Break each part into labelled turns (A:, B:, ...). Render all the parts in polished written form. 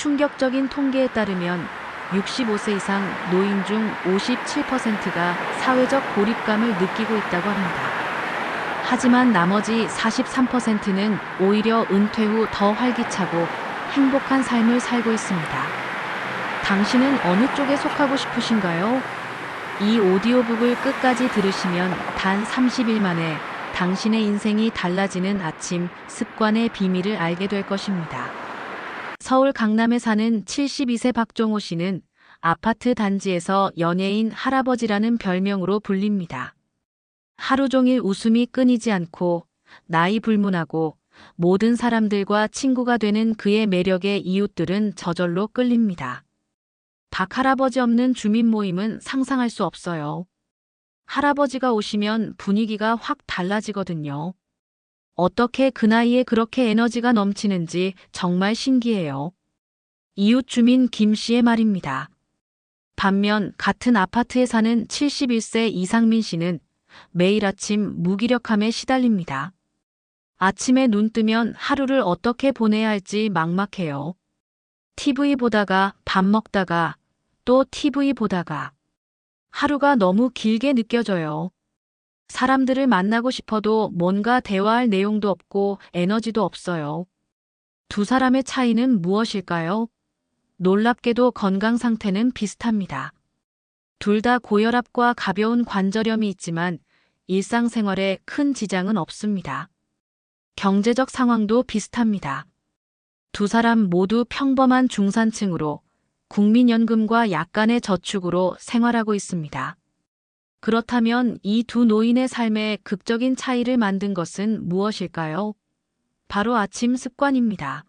A: 충격적인 통계에 따르면 65세 이상 노인 중 57%가 사회적 고립감을 느끼고 있다고 합니다. 하지만 나머지 43%는 오히려 은퇴 후 더 활기차고 행복한 삶을 살고 있습니다. 당신은 어느 쪽에 속하고 싶으신가요? 이 오디오북을 끝까지 들으시면 단 30일 만에 당신의 인생이 달라지는 아침 습관의 비밀을 알게 될 것입니다. 서울 강남에 사는 72세 박종호 씨는 아파트 단지에서 연예인 할아버지라는 별명으로 불립니다. 하루 종일 웃음이 끊이지 않고 나이 불문하고 모든 사람들과 친구가 되는 그의 매력에 이웃들은 저절로 끌립니다. 박 할아버지 없는 주민 모임은 상상할 수 없어요. 할아버지가 오시면 분위기가 확 달라지거든요. 어떻게 그 나이에 그렇게 에너지가 넘치는지 정말 신기해요. 이웃 주민 김 씨의 말입니다. 반면 같은 아파트에 사는 71세 이상민 씨는 매일 아침 무기력함에 시달립니다. 아침에 눈 뜨면 하루를 어떻게 보내야 할지 막막해요. TV 보다가 밥 먹다가 또 TV 보다가 하루가 너무 길게 느껴져요. 사람들을 만나고 싶어도 뭔가 대화할 내용도 없고 에너지도 없어요. 두 사람의 차이는 무엇일까요? 놀랍게도 건강 상태는 비슷합니다. 둘 다 고혈압과 가벼운 관절염이 있지만 일상생활에 큰 지장은 없습니다. 경제적 상황도 비슷합니다. 두 사람 모두 평범한 중산층으로 국민연금과 약간의 저축으로 생활하고 있습니다. 그렇다면 이 두 노인의 삶에 극적인 차이를 만든 것은 무엇일까요? 바로 아침 습관입니다.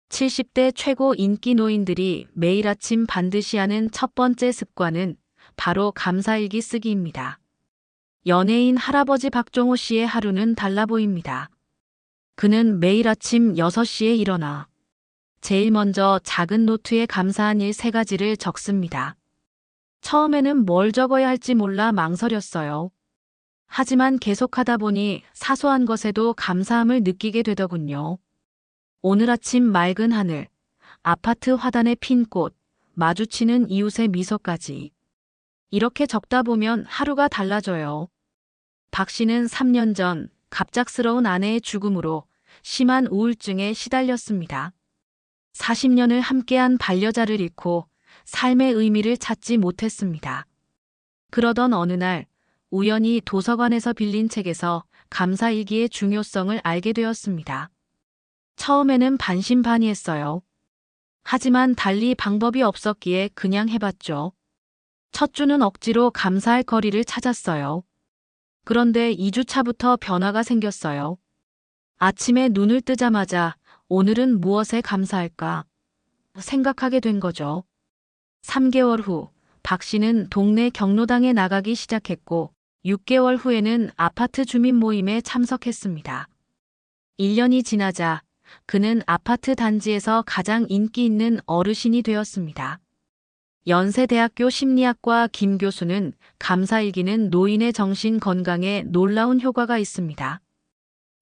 A: 70대 최고 인기 노인들이 매일 아침 반드시 하는 첫 번째 습관은 바로 감사일기 쓰기입니다. 연예인 할아버지 박종호 씨의 하루는 달라 보입니다. 그는 매일 아침 6시에 일어나 제일 먼저 작은 노트에 감사한 일 3가지를 적습니다. 처음에는 뭘 적어야 할지 몰라 망설였어요. 하지만 계속하다 보니 사소한 것에도 감사함을 느끼게 되더군요. 오늘 아침 맑은 하늘, 아파트 화단에 핀 꽃, 마주치는 이웃의 미소까지. 이렇게 적다 보면 하루가 달라져요. 박 씨는 3년 전 갑작스러운 아내의 죽음으로 심한 우울증에 시달렸습니다. 40년을 함께한 반려자를 잃고 삶의 의미를 찾지 못했습니다. 그러던 어느 날 우연히 도서관에서 빌린 책에서 감사일기의 중요성을 알게 되었습니다. 처음에는 반신반의했어요. 하지만 달리 방법이 없었기에 그냥 해봤죠. 첫 주는 억지로 감사할 거리를 찾았어요. 그런데 2주차부터 변화가 생겼어요. 아침에 눈을 뜨자마자 오늘은 무엇에 감사할까 생각하게 된 거죠. 3개월 후 박 씨는 동네 경로당에 나가기 시작했고 6개월 후에는 아파트 주민 모임에 참석했습니다. 1년이 지나자 그는 아파트 단지에서 가장 인기 있는 어르신이 되었습니다. 연세대학교 심리학과 김 교수는 감사일기는 노인의 정신 건강에 놀라운 효과가 있습니다.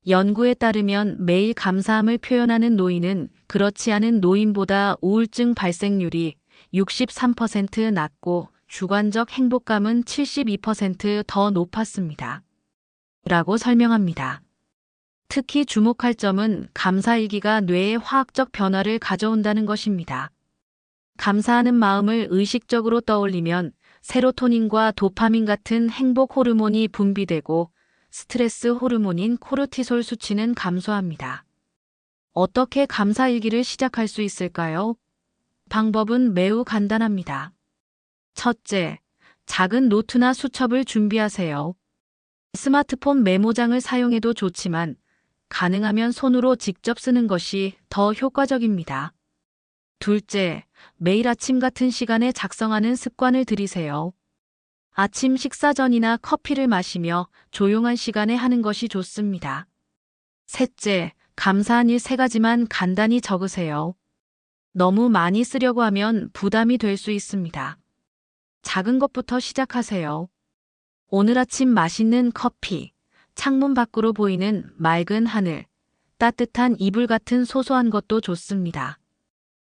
A: 연구에 따르면 매일 감사함을 표현하는 노인은 그렇지 않은 노인보다 우울증 발생률이 63% 낮고 주관적 행복감은 72% 더 높았습니다. 라고 설명합니다. 특히 주목할 점은 감사일기가 뇌에 화학적 변화를 가져온다는 것입니다. 감사하는 마음을 의식적으로 떠올리면 세로토닌과 도파민 같은 행복 호르몬이 분비되고 스트레스 호르몬인 코르티솔 수치는 감소합니다. 어떻게 감사일기를 시작할 수 있을까요? 방법은 매우 간단합니다. 첫째, 작은 노트나 수첩을 준비하세요. 스마트폰 메모장을 사용해도 좋지만 가능하면 손으로 직접 쓰는 것이 더 효과적입니다. 둘째, 매일 아침 같은 시간에 작성하는 습관을 들이세요. 아침 식사 전이나 커피를 마시며 조용한 시간에 하는 것이 좋습니다. 셋째, 감사한 일 3가지만 간단히 적으세요. 너무 많이 쓰려고 하면 부담이 될 수 있습니다. 작은 것부터 시작하세요. 오늘 아침 맛있는 커피, 창문 밖으로 보이는 맑은 하늘, 따뜻한 이불 같은 소소한 것도 좋습니다.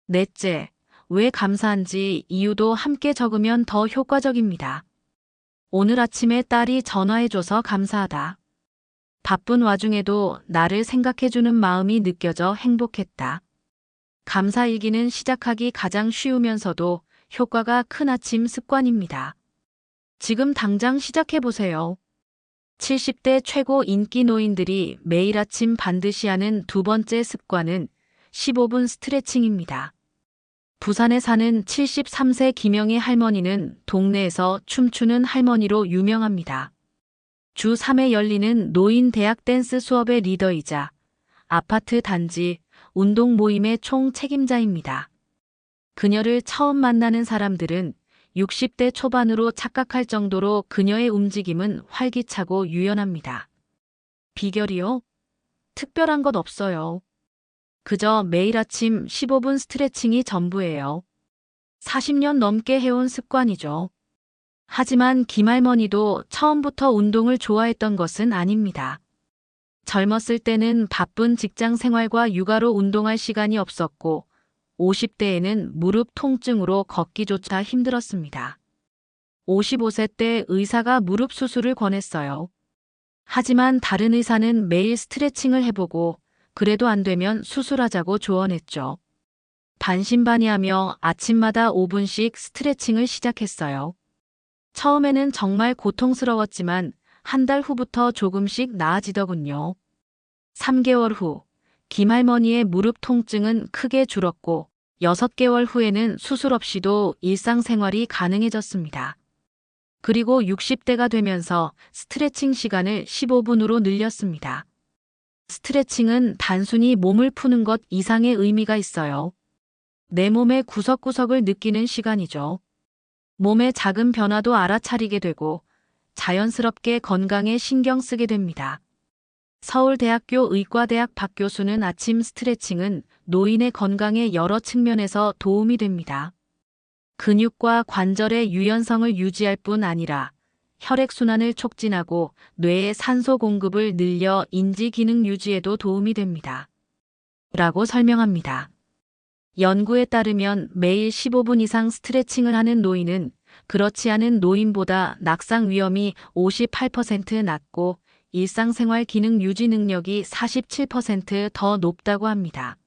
A: 넷째, 왜 감사한지 이유도 함께 적으면 더 효과적입니다. 오늘 아침에 딸이 전화해줘서 감사하다. 바쁜 와중에도 나를 생각해주는 마음이 느껴져 행복했다. 감사일기는 시작하기 가장 쉬우면서도 효과가 큰 아침 습관입니다. 지금 당장 시작해보세요. 70대 최고 인기 노인들이 매일 아침 반드시 하는 두 번째 습관은 15분 스트레칭입니다. 부산에 사는 73세 김영희 할머니는 동네에서 춤추는 할머니로 유명합니다. 주 3회 열리는 노인 대학 댄스 수업의 리더이자 아파트 단지 운동 모임의 총 책임자입니다. 그녀를 처음 만나는 사람들은 60대 초반으로 착각할 정도로 그녀의 움직임은 활기차고 유연합니다. 비결이요? 특별한 것 없어요. 그저 매일 아침 15분 스트레칭이 전부예요. 40년 넘게 해온 습관이죠. 하지만 김할머니도 처음부터 운동을 좋아했던 것은 아닙니다. 젊었을 때는 바쁜 직장 생활과 육아로 운동할 시간이 없었고 50대에는 무릎 통증으로 걷기조차 힘들었습니다. 55세 때 의사가 무릎 수술을 권했어요. 하지만 다른 의사는 매일 스트레칭을 해보고 그래도 안 되면 수술하자고 조언했죠. 반신반의하며 아침마다 5분씩 스트레칭을 시작했어요. 처음에는 정말 고통스러웠지만 한 달 후부터 조금씩 나아지더군요. 3개월 후, 김할머니의 무릎 통증은 크게 줄었고 6개월 후에는 수술 없이도 일상생활이 가능해졌습니다. 그리고 60대가 되면서 스트레칭 시간을 15분으로 늘렸습니다. 스트레칭은 단순히 몸을 푸는 것 이상의 의미가 있어요. 내 몸의 구석구석을 느끼는 시간이죠. 몸의 작은 변화도 알아차리게 되고 자연스럽게 건강에 신경 쓰게 됩니다. 서울대학교 의과대학 박 교수는 아침 스트레칭은 노인의 건강에 여러 측면에서 도움이 됩니다. 근육과 관절의 유연성을 유지할 뿐 아니라 혈액순환을 촉진하고 뇌의 산소 공급을 늘려 인지 기능 유지에도 도움이 됩니다. 라고 설명합니다. 연구에 따르면 매일 15분 이상 스트레칭을 하는 노인은 그렇지 않은 노인보다 낙상 위험이 58% 낮고 일상생활 기능 유지 능력이 47% 더 높다고 합니다.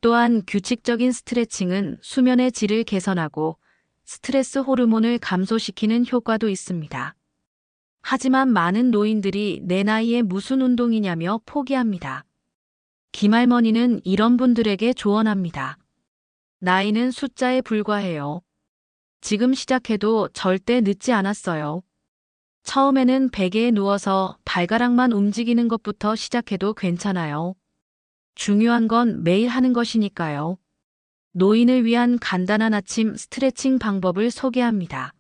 A: 또한 규칙적인 스트레칭은 수면의 질을 개선하고 스트레스 호르몬을 감소시키는 효과도 있습니다. 하지만 많은 노인들이 내 나이에 무슨 운동이냐며 포기합니다. 김할머니는 이런 분들에게 조언합니다. 나이는 숫자에 불과해요. 지금 시작해도 절대 늦지 않았어요. 처음에는 베개에 누워서 발가락만 움직이는 것부터 시작해도 괜찮아요. 중요한 건 매일 하는 것이니까요. 노인을 위한 간단한 아침 스트레칭 방법을 소개합니다.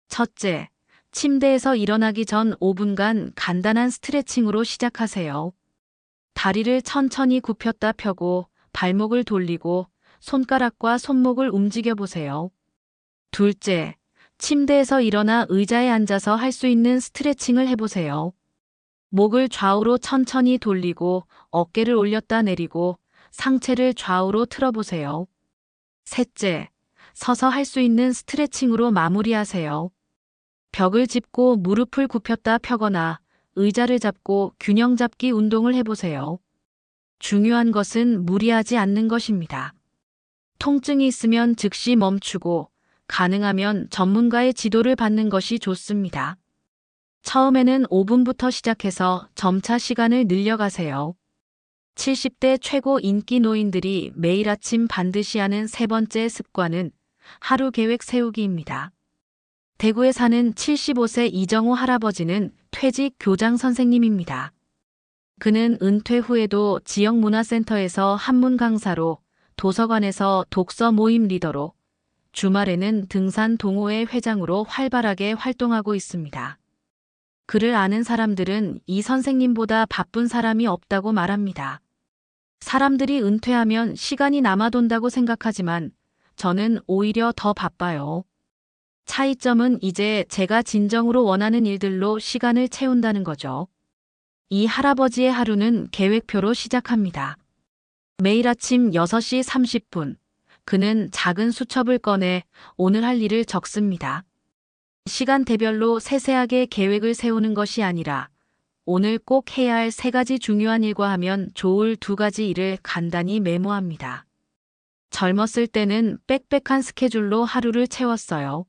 A: 첫째, 침대에서 일어나기 전 5분간 간단한 스트레칭으로 시작하세요. 다리를 천천히 굽혔다 펴고 발목을 돌리고 손가락과 손목을 움직여 보세요. 둘째, 침대에서 일어나 의자에 앉아서 할 수 있는 스트레칭을 해보세요. 목을 좌우로 천천히 돌리고 어깨를 올렸다 내리고 상체를 좌우로 틀어보세요. 셋째, 서서 할 수 있는 스트레칭으로 마무리하세요. 벽을 짚고 무릎을 굽혔다 펴거나 의자를 잡고 균형 잡기 운동을 해보세요. 중요한 것은 무리하지 않는 것입니다. 통증이 있으면 즉시 멈추고 가능하면 전문가의 지도를 받는 것이 좋습니다. 처음에는 5분부터 시작해서 점차 시간을 늘려가세요. 70대 최고 인기 노인들이 매일 아침 반드시 하는 세 번째 습관은 하루 계획 세우기입니다. 대구에 사는 75세 이정호 할아버지는 퇴직 교장 선생님입니다. 그는 은퇴 후에도 지역 문화센터에서 한문 강사로, 도서관에서 독서 모임 리더로, 주말에는 등산 동호회 회장으로 활발하게 활동하고 있습니다. 그를 아는 사람들은 이 선생님보다 바쁜 사람이 없다고 말합니다. 사람들이 은퇴하면 시간이 남아돈다고 생각하지만 저는 오히려 더 바빠요. 차이점은 이제 제가 진정으로 원하는 일들로 시간을 채운다는 거죠. 이 할아버지의 하루는 계획표로 시작합니다. 매일 아침 6시 30분, 그는 작은 수첩을 꺼내 오늘 할 일을 적습니다. 시간대별로 세세하게 계획을 세우는 것이 아니라 오늘 꼭 해야 할 3가지 중요한 일과 하면 좋을 2가지 일을 간단히 메모합니다. 젊었을 때는 빽빽한 스케줄로 하루를 채웠어요.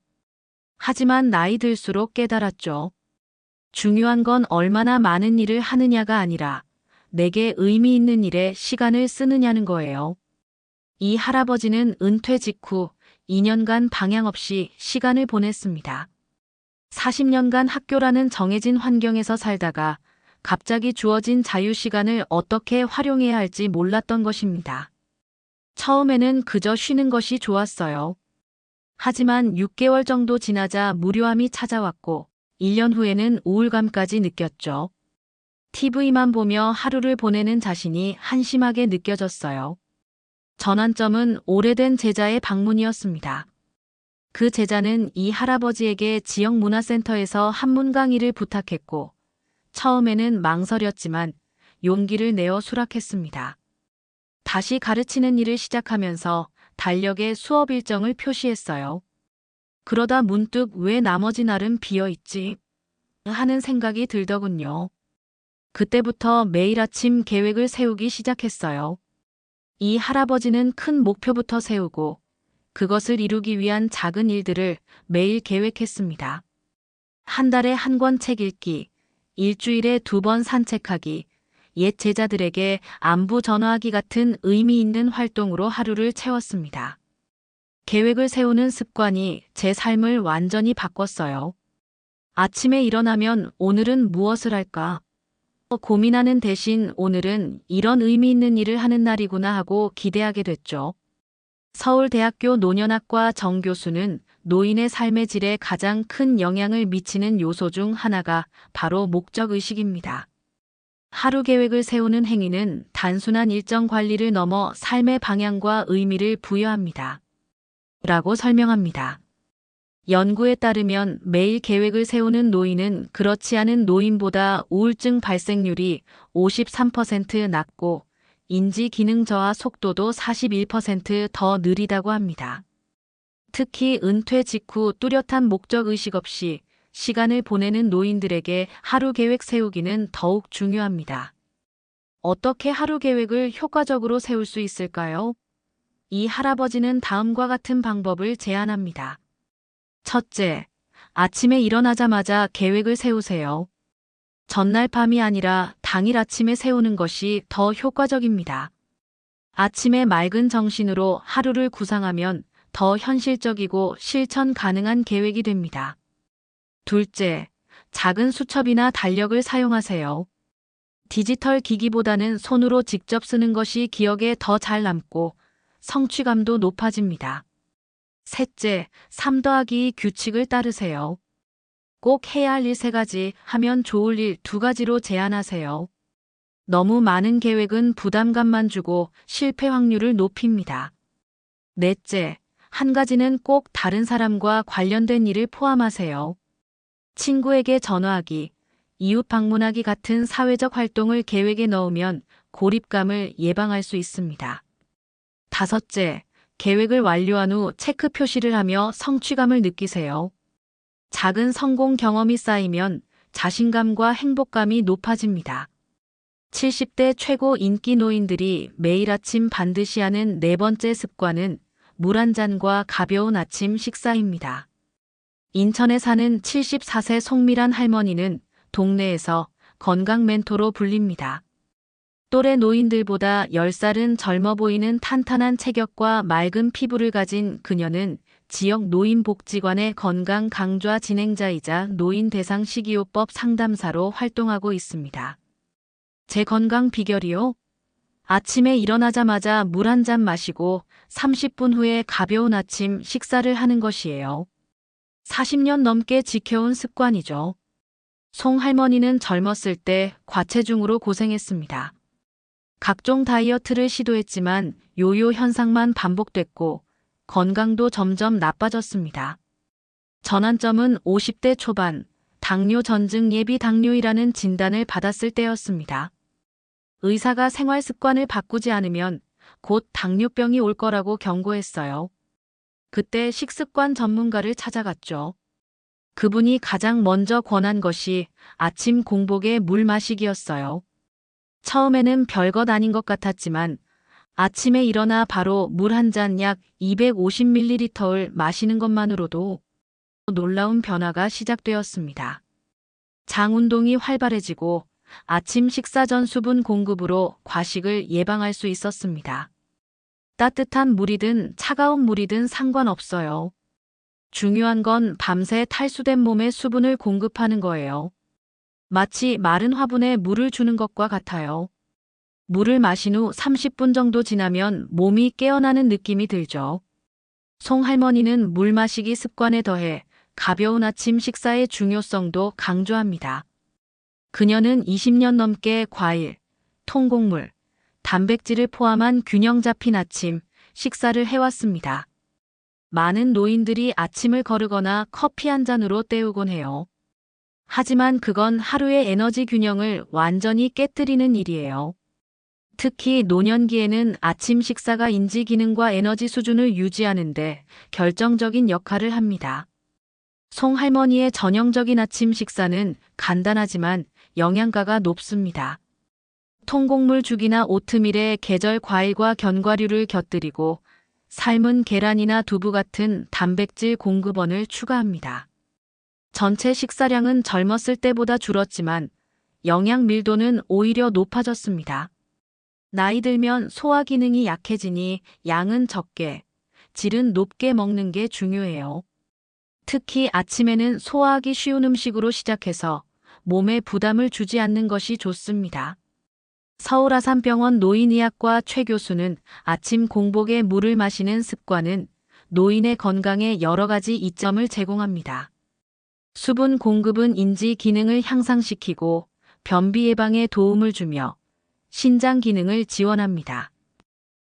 A: 하지만 나이 들수록 깨달았죠. 중요한 건 얼마나 많은 일을 하느냐가 아니라 내게 의미 있는 일에 시간을 쓰느냐는 거예요. 이 할아버지는 은퇴 직후 2년간 방향 없이 시간을 보냈습니다. 40년간 학교라는 정해진 환경에서 살다가 갑자기 주어진 자유시간을 어떻게 활용해야 할지 몰랐던 것입니다. 처음에는 그저 쉬는 것이 좋았어요. 하지만 6개월 정도 지나자 무료함이 찾아왔고 1년 후에는 우울감까지 느꼈죠. TV만 보며 하루를 보내는 자신이 한심하게 느껴졌어요. 전환점은 오래된 제자의 방문이었습니다. 그 제자는 이 할아버지에게 지역 문화센터에서 한문 강의를 부탁했고 처음에는 망설였지만 용기를 내어 수락했습니다. 다시 가르치는 일을 시작하면서 달력에 수업 일정을 표시했어요. 그러다 문득 왜 나머지 날은 비어있지? 하는 생각이 들더군요. 그때부터 매일 아침 계획을 세우기 시작했어요. 이 할아버지는 큰 목표부터 세우고 그것을 이루기 위한 작은 일들을 매일 계획했습니다. 한 달에 한 권 책 읽기, 일주일에 2번 산책하기, 옛 제자들에게 안부 전화하기 같은 의미 있는 활동으로 하루를 채웠습니다. 계획을 세우는 습관이 제 삶을 완전히 바꿨어요. 아침에 일어나면 오늘은 무엇을 할까? 고민하는 대신 오늘은 이런 의미 있는 일을 하는 날이구나 하고 기대하게 됐죠. 서울대학교 노년학과 정 교수는 노인의 삶의 질에 가장 큰 영향을 미치는 요소 중 하나가 바로 목적의식입니다. 하루 계획을 세우는 행위는 단순한 일정 관리를 넘어 삶의 방향과 의미를 부여합니다. 라고 설명합니다. 연구에 따르면 매일 계획을 세우는 노인은 그렇지 않은 노인보다 우울증 발생률이 53% 낮고 인지 기능 저하 속도도 41% 느리다고 합니다. 특히 은퇴 직후 뚜렷한 목적의식 없이 시간을 보내는 노인들에게 하루 계획 세우기는 더욱 중요합니다. 어떻게 하루 계획을 효과적으로 세울 수 있을까요? 이 할아버지는 다음과 같은 방법을 제안합니다. 첫째, 아침에 일어나자마자 계획을 세우세요. 전날 밤이 아니라 당일 아침에 세우는 것이 더 효과적입니다. 아침에 맑은 정신으로 하루를 구상하면 더 현실적이고 실천 가능한 계획이 됩니다. 둘째, 작은 수첩이나 달력을 사용하세요. 디지털 기기보다는 손으로 직접 쓰는 것이 기억에 더 잘 남고 성취감도 높아집니다. 셋째, 3+2 규칙을 따르세요. 꼭 해야 할 일 3가지, 하면 좋을 일 2가지로 제한하세요. 너무 많은 계획은 부담감만 주고 실패 확률을 높입니다. 넷째, 1가지는 꼭 다른 사람과 관련된 일을 포함하세요. 친구에게 전화하기, 이웃 방문하기 같은 사회적 활동을 계획에 넣으면 고립감을 예방할 수 있습니다. 다섯째, 계획을 완료한 후 체크 표시를 하며 성취감을 느끼세요. 작은 성공 경험이 쌓이면 자신감과 행복감이 높아집니다. 70대 최고 인기 노인들이 매일 아침 반드시 하는 4번째 습관은 물 한 잔과 가벼운 아침 식사입니다. 인천에 사는 74세 송미란 할머니는 동네에서 건강 멘토로 불립니다. 또래 노인들보다 10살은 젊어 보이는 탄탄한 체격과 맑은 피부를 가진 그녀는 지역 노인복지관의 건강 강좌 진행자이자 노인 대상 식이요법 상담사로 활동하고 있습니다. 제 건강 비결이요? 아침에 일어나자마자 물 한 잔 마시고 30분 후에 가벼운 아침 식사를 하는 것이에요. 40년 넘게 지켜온 습관이죠. 송 할머니는 젊었을 때 과체중으로 고생했습니다. 각종 다이어트를 시도했지만 요요 현상만 반복됐고 건강도 점점 나빠졌습니다. 전환점은 50대 초반, 당뇨 전증 예비 당뇨이라는 진단을 받았을 때였습니다. 의사가 생활 습관을 바꾸지 않으면 곧 당뇨병이 올 거라고 경고했어요. 그때 식습관 전문가를 찾아갔죠. 그분이 가장 먼저 권한 것이 아침 공복에 물 마시기였어요. 처음에는 별것 아닌 것 같았지만 아침에 일어나 바로 물 한 잔 약 250ml를 마시는 것만으로도 놀라운 변화가 시작되었습니다. 장 운동이 활발해지고 아침 식사 전 수분 공급으로 과식을 예방할 수 있었습니다. 따뜻한 물이든 차가운 물이든 상관없어요. 중요한 건 밤새 탈수된 몸에 수분을 공급하는 거예요. 마치 마른 화분에 물을 주는 것과 같아요. 물을 마신 후 30분 정도 지나면 몸이 깨어나는 느낌이 들죠. 송 할머니는 물 마시기 습관에 더해 가벼운 아침 식사의 중요성도 강조합니다. 그녀는 20년 넘게 과일, 통곡물, 단백질을 포함한 균형 잡힌 아침 식사를 해왔습니다. 많은 노인들이 아침을 거르거나 커피 한 잔으로 때우곤 해요. 하지만 그건 하루의 에너지 균형을 완전히 깨뜨리는 일이에요. 특히 노년기에는 아침 식사가 인지 기능과 에너지 수준을 유지하는데 결정적인 역할을 합니다. 송 할머니의 전형적인 아침 식사는 간단하지만 영양가가 높습니다. 통곡물 죽이나 오트밀에 계절 과일과 견과류를 곁들이고 삶은 계란이나 두부 같은 단백질 공급원을 추가합니다. 전체 식사량은 젊었을 때보다 줄었지만 영양 밀도는 오히려 높아졌습니다. 나이 들면 소화 기능이 약해지니 양은 적게, 질은 높게 먹는 게 중요해요. 특히 아침에는 소화하기 쉬운 음식으로 시작해서 몸에 부담을 주지 않는 것이 좋습니다. 서울아산병원 노인의학과 최 교수는 아침 공복에 물을 마시는 습관은 노인의 건강에 여러 가지 이점을 제공합니다. 수분 공급은 인지 기능을 향상시키고 변비 예방에 도움을 주며 신장 기능을 지원합니다.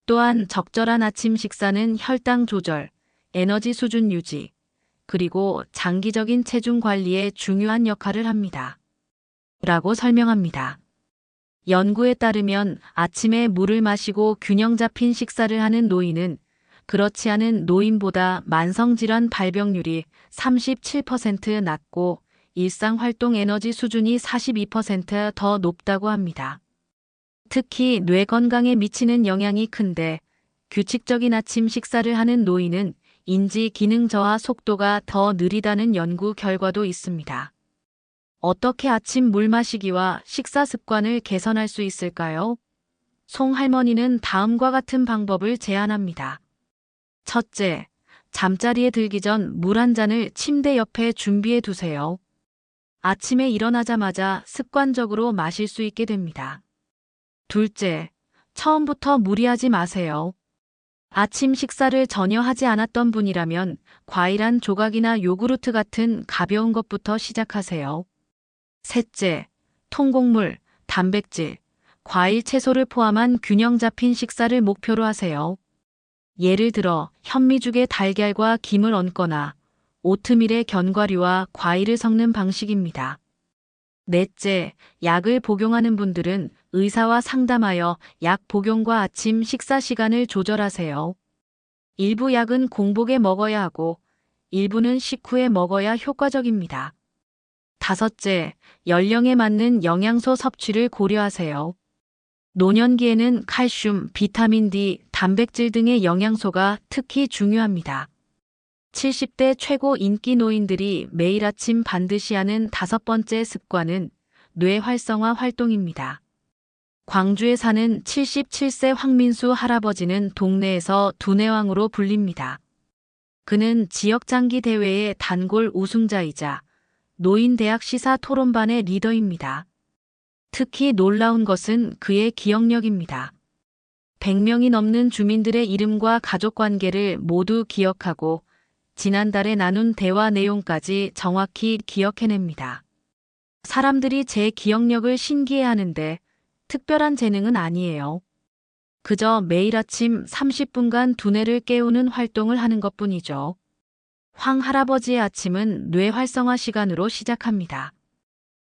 A: 또한 적절한 아침 식사는 혈당 조절, 에너지 수준 유지, 그리고 장기적인 체중 관리에 중요한 역할을 합니다. 라고 설명합니다. 연구에 따르면 아침에 물을 마시고 균형 잡힌 식사를 하는 노인은 그렇지 않은 노인보다 만성질환 발병률이 37% 낮고 일상활동 에너지 수준이 42% 더 높다고 합니다. 특히 뇌 건강에 미치는 영향이 큰데 규칙적인 아침 식사를 하는 노인은 인지 기능 저하 속도가 더 느리다는 연구 결과도 있습니다. 어떻게 아침 물 마시기와 식사 습관을 개선할 수 있을까요? 송 할머니는 다음과 같은 방법을 제안합니다. 첫째, 잠자리에 들기 전 물 한 잔을 침대 옆에 준비해 두세요. 아침에 일어나자마자 습관적으로 마실 수 있게 됩니다. 둘째, 처음부터 무리하지 마세요. 아침 식사를 전혀 하지 않았던 분이라면 과일 한 조각이나 요구르트 같은 가벼운 것부터 시작하세요. 셋째, 통곡물, 단백질, 과일, 채소를 포함한 균형 잡힌 식사를 목표로 하세요. 예를 들어 현미죽에 달걀과 김을 얹거나 오트밀에 견과류와 과일을 섞는 방식입니다. 넷째, 약을 복용하는 분들은 의사와 상담하여 약 복용과 아침 식사 시간을 조절하세요. 일부 약은 공복에 먹어야 하고 일부는 식후에 먹어야 효과적입니다. 다섯째, 연령에 맞는 영양소 섭취를 고려하세요. 노년기에는 칼슘, 비타민 D, 단백질 등의 영양소가 특히 중요합니다. 70대 최고 인기 노인들이 매일 아침 반드시 하는 5번째 습관은 뇌 활성화 활동입니다. 광주에 사는 77세 황민수 할아버지는 동네에서 두뇌왕으로 불립니다. 그는 지역장기 대회의 단골 우승자이자 노인대학 시사 토론반의 리더입니다. 특히 놀라운 것은 그의 기억력입니다. 100명이 넘는 주민들의 이름과 가족관계를 모두 기억하고 지난달에 나눈 대화 내용까지 정확히 기억해냅니다. 사람들이 제 기억력을 신기해하는데 특별한 재능은 아니에요. 그저 매일 아침 30분간 두뇌를 깨우는 활동을 하는 것뿐이죠. 황 할아버지의 아침은 뇌 활성화 시간으로 시작합니다.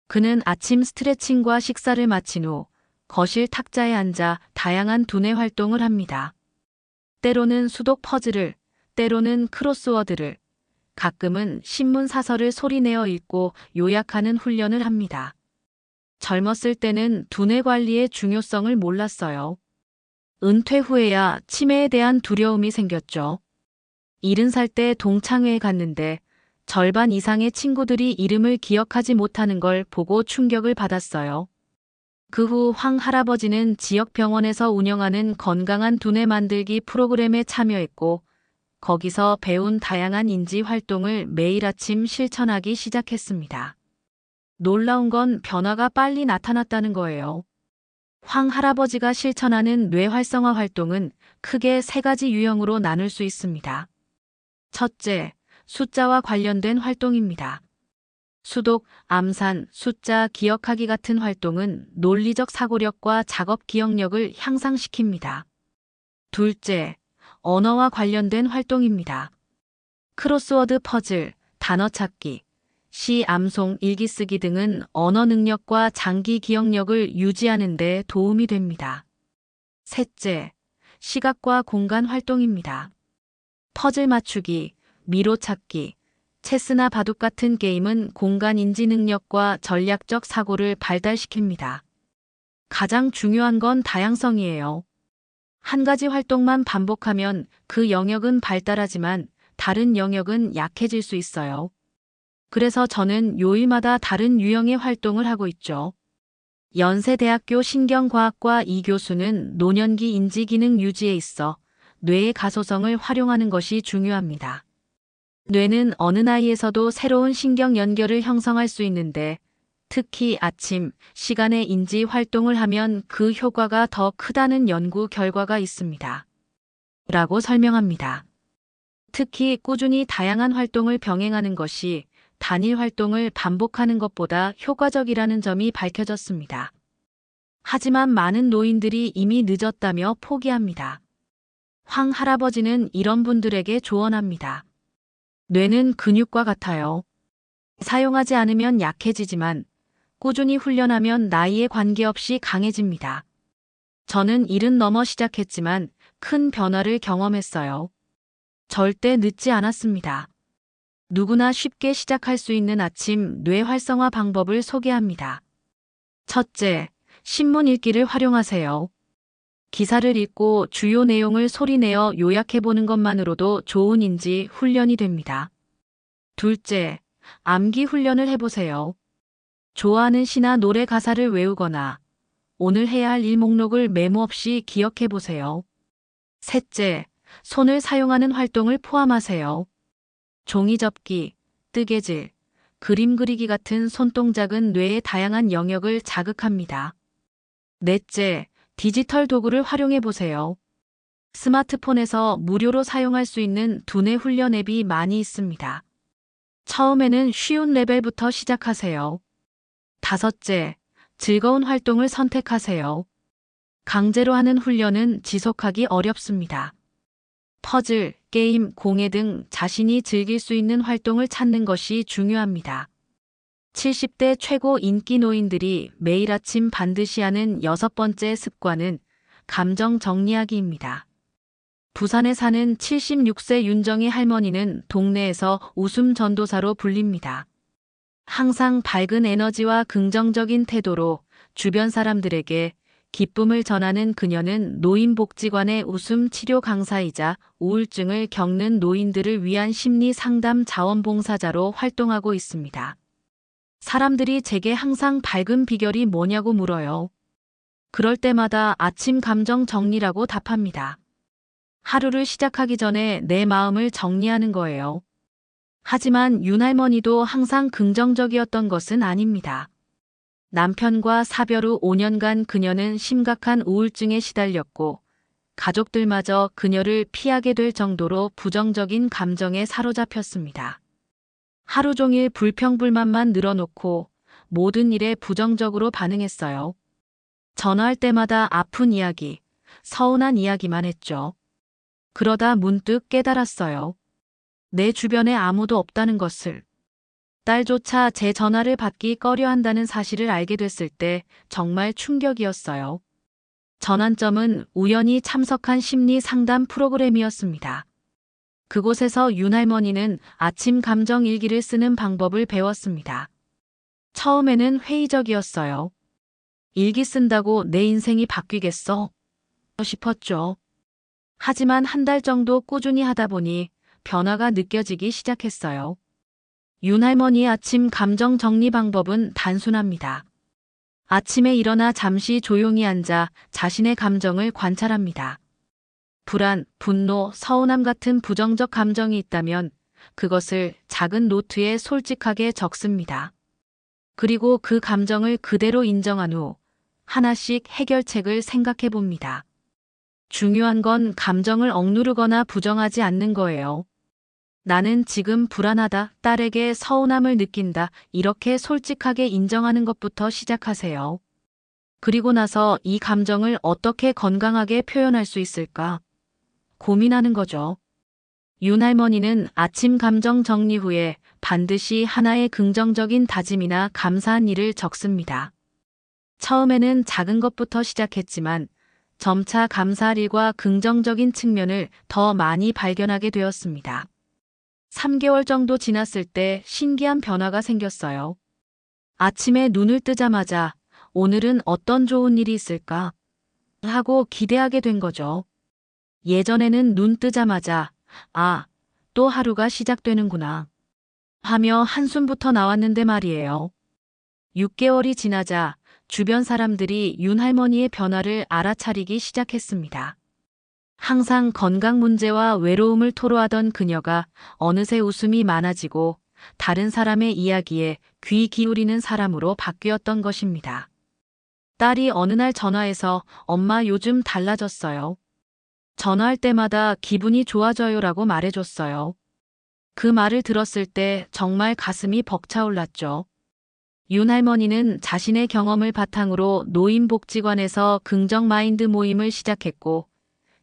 A: 그는 아침 스트레칭과 식사를 마친 후 거실 탁자에 앉아 다양한 두뇌 활동을 합니다. 때로는 수독 퍼즐을, 때로는 크로스워드를, 가끔은 신문 사설을 소리내어 읽고 요약하는 훈련을 합니다. 젊었을 때는 두뇌 관리의 중요성을 몰랐어요. 은퇴 후에야 치매에 대한 두려움이 생겼죠. 70살 때 동창회에 갔는데 절반 이상의 친구들이 이름을 기억하지 못하는 걸 보고 충격을 받았어요. 그 후 황 할아버지는 지역 병원에서 운영하는 건강한 두뇌 만들기 프로그램에 참여했고 거기서 배운 다양한 인지 활동을 매일 아침 실천하기 시작했습니다. 놀라운 건 변화가 빨리 나타났다는 거예요. 황 할아버지가 실천하는 뇌 활성화 활동은 크게 3가지 유형으로 나눌 수 있습니다. 첫째, 숫자와 관련된 활동입니다. 수독, 암산, 숫자 기억하기 같은 활동은 논리적 사고력과 작업 기억력을 향상시킵니다. 둘째, 언어와 관련된 활동입니다. 크로스워드 퍼즐, 단어 찾기, 시, 암송, 일기 쓰기 등은 언어 능력과 장기 기억력을 유지하는 데 도움이 됩니다. 셋째, 시각과 공간 활동입니다. 퍼즐 맞추기, 미로 찾기, 체스나 바둑 같은 게임은 공간 인지 능력과 전략적 사고를 발달시킵니다. 가장 중요한 건 다양성이에요. 한 가지 활동만 반복하면 그 영역은 발달하지만 다른 영역은 약해질 수 있어요. 그래서 저는 요일마다 다른 유형의 활동을 하고 있죠. 연세대학교 신경과학과 이 교수는 노년기 인지기능 유지에 있어 뇌의 가소성을 활용하는 것이 중요합니다. 뇌는 어느 나이에서도 새로운 신경 연결을 형성할 수 있는데 특히 아침 시간에 인지 활동을 하면 그 효과가 더 크다는 연구 결과가 있습니다. 라고 설명합니다. 특히 꾸준히 다양한 활동을 병행하는 것이 단일 활동을 반복하는 것보다 효과적이라는 점이 밝혀졌습니다. 하지만 많은 노인들이 이미 늦었다며 포기합니다. 황 할아버지는 이런 분들에게 조언합니다. 뇌는 근육과 같아요. 사용하지 않으면 약해지지만 꾸준히 훈련하면 나이에 관계없이 강해집니다. 저는 70 넘어 시작했지만 큰 변화를 경험했어요. 절대 늦지 않았습니다. 누구나 쉽게 시작할 수 있는 아침 뇌 활성화 방법을 소개합니다. 첫째, 신문 읽기를 활용하세요. 기사를 읽고 주요 내용을 소리내어 요약해보는 것만으로도 좋은 인지 훈련이 됩니다. 둘째, 암기 훈련을 해보세요. 좋아하는 시나 노래 가사를 외우거나 오늘 해야 할 일 목록을 메모 없이 기억해보세요. 셋째, 손을 사용하는 활동을 포함하세요. 종이 접기, 뜨개질, 그림 그리기 같은 손동작은 뇌의 다양한 영역을 자극합니다. 넷째, 디지털 도구를 활용해 보세요. 스마트폰에서 무료로 사용할 수 있는 두뇌 훈련 앱이 많이 있습니다. 처음에는 쉬운 레벨부터 시작하세요. 다섯째, 즐거운 활동을 선택하세요. 강제로 하는 훈련은 지속하기 어렵습니다. 퍼즐, 게임, 공예 등 자신이 즐길 수 있는 활동을 찾는 것이 중요합니다. 70대 최고 인기 노인들이 매일 아침 반드시 하는 6번째 습관은 감정 정리하기입니다. 부산에 사는 76세 윤정희 할머니는 동네에서 웃음 전도사로 불립니다. 항상 밝은 에너지와 긍정적인 태도로 주변 사람들에게 기쁨을 전하는 그녀는 노인복지관의 웃음 치료 강사이자 우울증을 겪는 노인들을 위한 심리 상담 자원봉사자로 활동하고 있습니다. 사람들이 제게 항상 밝은 비결이 뭐냐고 물어요. 그럴 때마다 아침 감정 정리라고 답합니다. 하루를 시작하기 전에 내 마음을 정리하는 거예요. 하지만 윤할머니도 항상 긍정적이었던 것은 아닙니다. 남편과 사별 후 5년간 그녀는 심각한 우울증에 시달렸고 가족들마저 그녀를 피하게 될 정도로 부정적인 감정에 사로잡혔습니다. 하루 종일 불평불만만 늘어놓고 모든 일에 부정적으로 반응했어요. 전화할 때마다 아픈 이야기, 서운한 이야기만 했죠. 그러다 문득 깨달았어요. 내 주변에 아무도 없다는 것을. 딸조차 제 전화를 받기 꺼려한다는 사실을 알게 됐을 때 정말 충격이었어요. 전환점은 우연히 참석한 심리 상담 프로그램이었습니다. 그곳에서 윤 할머니는 아침 감정 일기를 쓰는 방법을 배웠습니다. 처음에는 회의적이었어요. 일기 쓴다고 내 인생이 바뀌겠어? 싶었죠. 하지만 한 달 정도 꾸준히 하다 보니 변화가 느껴지기 시작했어요. 윤 할머니의 아침 감정 정리 방법은 단순합니다. 아침에 일어나 잠시 조용히 앉아 자신의 감정을 관찰합니다. 불안, 분노, 서운함 같은 부정적 감정이 있다면 그것을 작은 노트에 솔직하게 적습니다. 그리고 그 감정을 그대로 인정한 후 하나씩 해결책을 생각해 봅니다. 중요한 건 감정을 억누르거나 부정하지 않는 거예요. 나는 지금 불안하다, 딸에게 서운함을 느낀다, 이렇게 솔직하게 인정하는 것부터 시작하세요. 그리고 나서 이 감정을 어떻게 건강하게 표현할 수 있을까? 고민하는 거죠. 윤 할머니는 아침 감정 정리 후에 반드시 하나의 긍정적인 다짐이나 감사한 일을 적습니다. 처음에는 작은 것부터 시작했지만 점차 감사할 일과 긍정적인 측면을 더 많이 발견하게 되었습니다. 3개월 정도 지났을 때 신기한 변화가 생겼어요. 아침에 눈을 뜨자마자 오늘은 어떤 좋은 일이 있을까? 하고 기대하게 된 거죠. 예전에는 눈 뜨자마자 또 하루가 시작되는구나 하며 한숨부터 나왔는데 말이에요. 6개월이 지나자 주변 사람들이 윤 할머니의 변화를 알아차리기 시작했습니다. 항상 건강 문제와 외로움을 토로하던 그녀가 어느새 웃음이 많아지고 다른 사람의 이야기에 귀 기울이는 사람으로 바뀌었던 것입니다. 딸이 어느 날 전화해서 엄마 요즘 달라졌어요. 전화할 때마다 기분이 좋아져요라고 말해줬어요. 그 말을 들었을 때 정말 가슴이 벅차올랐죠. 윤 할머니는 자신의 경험을 바탕으로 노인복지관에서 긍정 마인드 모임을 시작했고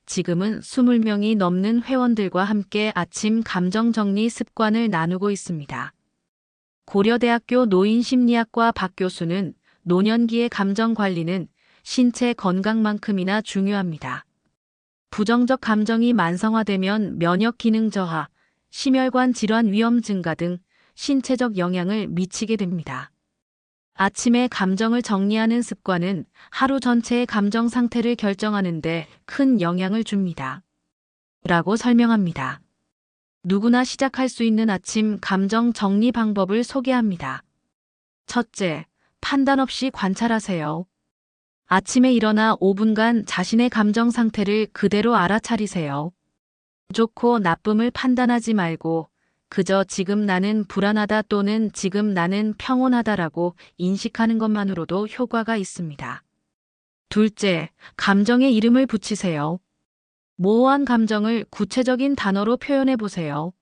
A: 지금은 20명이 넘는 회원들과 함께 아침 감정 정리 습관을 나누고 있습니다. 고려대학교 노인심리학과 박 교수는 노년기의 감정 관리는 신체 건강만큼이나 중요합니다. 부정적 감정이 만성화되면 면역 기능 저하, 심혈관 질환 위험 증가 등 신체적 영향을 미치게 됩니다. 아침에 감정을 정리하는 습관은 하루 전체의 감정 상태를 결정하는 데 큰 영향을 줍니다. 라고 설명합니다. 누구나 시작할 수 있는 아침 감정 정리 방법을 소개합니다. 첫째, 판단 없이 관찰하세요. 아침에 일어나 5분간 자신의 감정 상태를 그대로 알아차리세요. 좋고 나쁨을 판단하지 말고 그저 지금 나는 불안하다 또는 지금 나는 평온하다라고 인식하는 것만으로도 효과가 있습니다. 둘째, 감정에 이름을 붙이세요. 모호한 감정을 구체적인 단어로 표현해 보세요.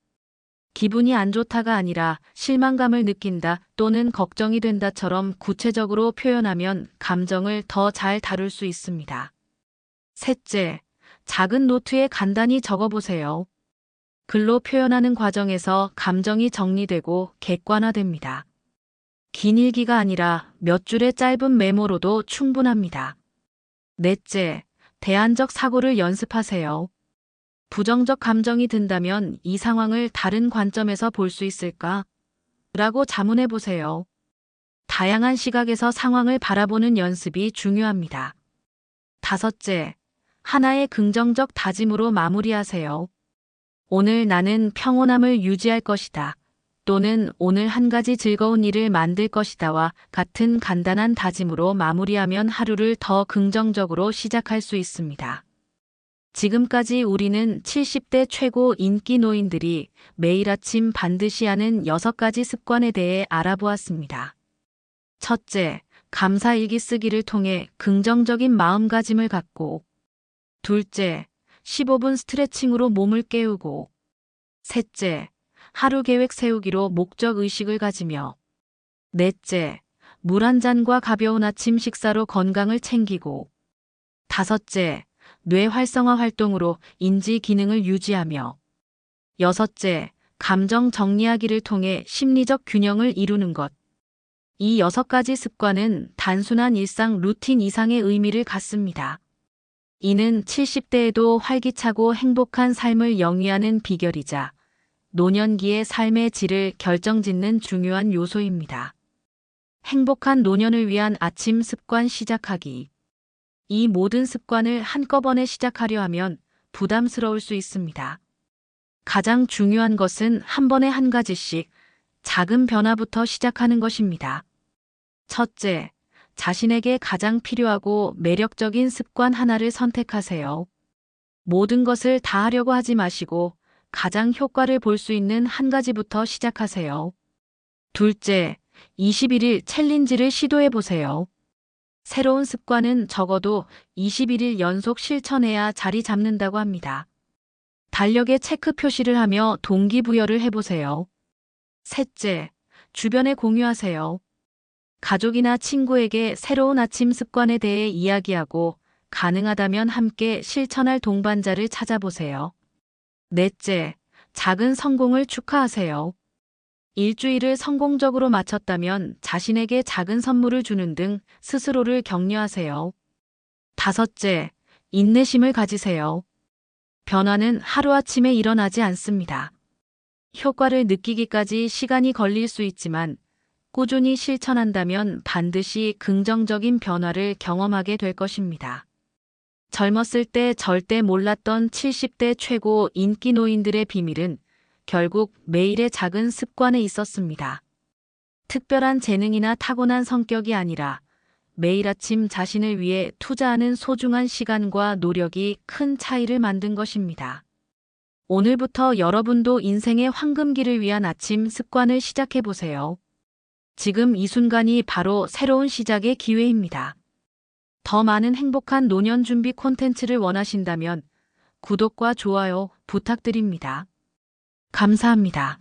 A: 기분이 안 좋다가 아니라 실망감을 느낀다 또는 걱정이 된다처럼 구체적으로 표현하면 감정을 더 잘 다룰 수 있습니다. 셋째, 작은 노트에 간단히 적어보세요. 글로 표현하는 과정에서 감정이 정리되고 객관화됩니다. 긴 일기가 아니라 몇 줄의 짧은 메모로도 충분합니다. 넷째, 대안적 사고를 연습하세요. 부정적 감정이 든다면 이 상황을 다른 관점에서 볼 수 있을까? 라고 자문해 보세요. 다양한 시각에서 상황을 바라보는 연습이 중요합니다. 다섯째, 하나의 긍정적 다짐으로 마무리하세요. 오늘 나는 평온함을 유지할 것이다. 또는 오늘 한 가지 즐거운 일을 만들 것이다와 같은 간단한 다짐으로 마무리하면 하루를 더 긍정적으로 시작할 수 있습니다. 지금까지 우리는 70대 최고 인기 노인들이 매일 아침 반드시 하는 6가지 습관에 대해 알아보았습니다. 첫째, 감사일기 쓰기를 통해 긍정적인 마음가짐을 갖고. 둘째, 15분 스트레칭으로 몸을 깨우고. 셋째, 하루 계획 세우기로 목적 의식을 가지며. 넷째, 물 한 잔과 가벼운 아침 식사로 건강을 챙기고. 다섯째, 뇌 활성화 활동으로 인지 기능을 유지하며. 여섯째, 감정 정리하기를 통해 심리적 균형을 이루는 것. 이 6가지 습관은 단순한 일상 루틴 이상의 의미를 갖습니다. 이는 70대에도 활기차고 행복한 삶을 영위하는 비결이자 노년기의 삶의 질을 결정짓는 중요한 요소입니다. 행복한 노년을 위한 아침 습관 시작하기. 이 모든 습관을 한꺼번에 시작하려 하면 부담스러울 수 있습니다. 가장 중요한 것은 한 번에 한 가지씩 작은 변화부터 시작하는 것입니다. 첫째, 자신에게 가장 필요하고 매력적인 습관 하나를 선택하세요. 모든 것을 다 하려고 하지 마시고 가장 효과를 볼 수 있는 한 가지부터 시작하세요. 둘째, 21일 챌린지를 시도해 보세요. 새로운 습관은 적어도 21일 연속 실천해야 자리 잡는다고 합니다. 달력에 체크 표시를 하며 동기부여를 해보세요. 셋째, 주변에 공유하세요. 가족이나 친구에게 새로운 아침 습관에 대해 이야기하고 가능하다면 함께 실천할 동반자를 찾아보세요. 넷째, 작은 성공을 축하하세요. 일주일을 성공적으로 마쳤다면 자신에게 작은 선물을 주는 등 스스로를 격려하세요. 다섯째, 인내심을 가지세요. 변화는 하루아침에 일어나지 않습니다. 효과를 느끼기까지 시간이 걸릴 수 있지만 꾸준히 실천한다면 반드시 긍정적인 변화를 경험하게 될 것입니다. 젊었을 때 절대 몰랐던 70대 최고 인기 노인들의 비밀은 결국 매일의 작은 습관에 있었습니다. 특별한 재능이나 타고난 성격이 아니라 매일 아침 자신을 위해 투자하는 소중한 시간과 노력이 큰 차이를 만든 것입니다. 오늘부터 여러분도 인생의 황금기를 위한 아침 습관을 시작해 보세요. 지금 이 순간이 바로 새로운 시작의 기회입니다. 더 많은 행복한 노년 준비 콘텐츠를 원하신다면 구독과 좋아요 부탁드립니다. 감사합니다.